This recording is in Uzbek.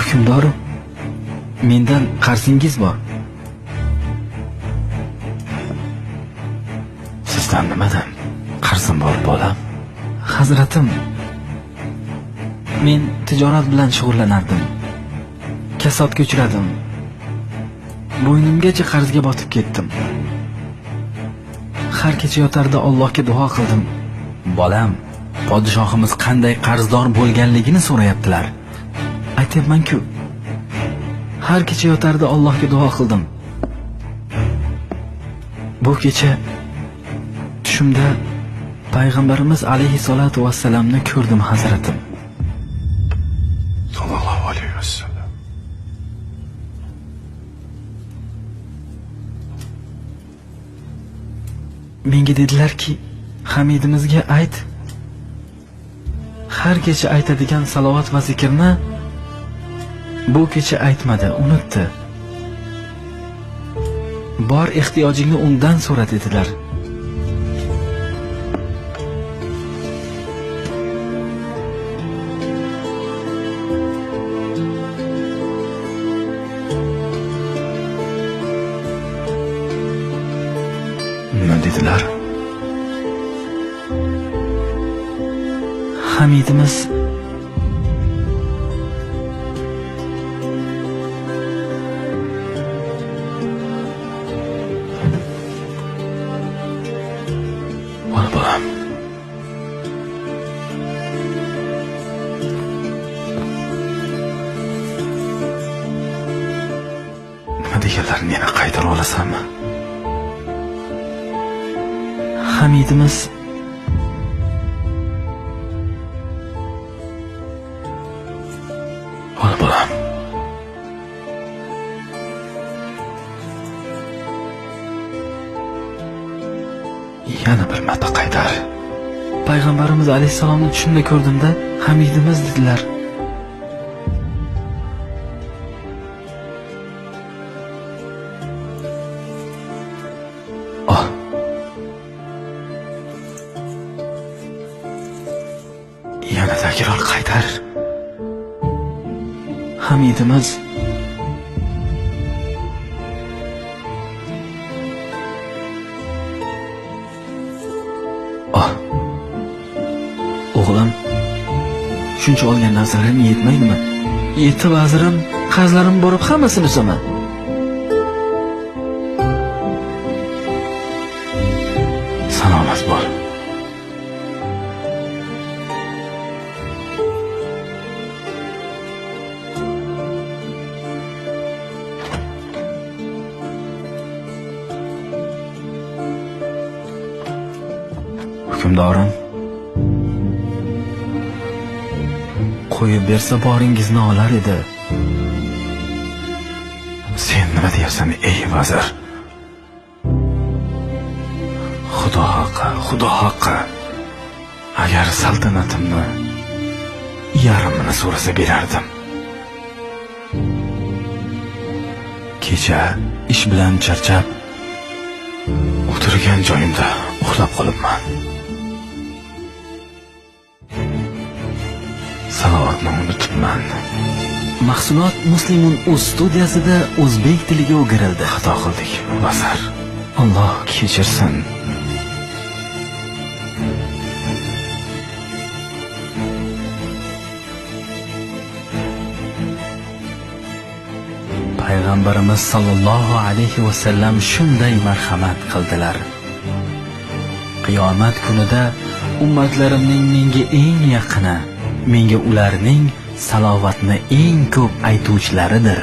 Hukmdorim, mendan qarzingiz bor. Sizdan nimadan qarzim bor, bolam? Hazratim, men tijorat bilan shug'ullanardim. Kasodga uchradim. Bo'ynimgacha qarzga botib ketdim. Har kecha yotarda Allohga duo qildim. Bolam, podshohimiz qanday qarzdor bo'lganligini so'rayaptilar. Aytyapman-ku, har kecha yotarda Allohga duo qildim. Bu kecha tushimda payg'ambarimiz alayhisolatu vassalamni ko'rdim, hazratim. Sallallohu alayhi vasallam. Menga dedilar-ki, Hamidimizga ayt. Har kecha aytadigan salovat va zikrni bu kecha aytmadi, unutdi. Bor ehtiyojingni undan so'ra dedilar. Nima dedilar? Hamidimiz Bolam. Nima deganlarini yana qaytara olasanmi? Hamidimiz Bolam. Yana bir marta qaytar. payg'ambarimiz alayhisalomni tushimda ko'rdimda, Hamidimiz dedilar. Oh, yana takror qaytar. Hamidimiz Oh, o'g'lim, shuncha olgan narsalaring yetmaydimi? Yetti vazirim, qarzlarim borib hammasini uzaman. salomat bo'l. Hukmdorim, qo'yib bersa boringizni olar edi. Sen nima deyapsan, ey vazir? Xudo haqqi. Agar saltanatimni yarmini so'rasa berardim. Kecha ish bilan charchab o'tirgan joyimda uxlab qolibman. Salovatni unutibman. Mahsulot Muslimun o'z studiyasida o'zbek tiliga o'girildi. Xato qildik, vazir. Alloh kechirsin. Payg'ambarimiz sallallohu alayhi va sallam shunday marhamat qildilar. Qiyomat kunida ummatlarimning menga eng yaqini, menga ularning salovatni eng ko'p aytuvchilaridir.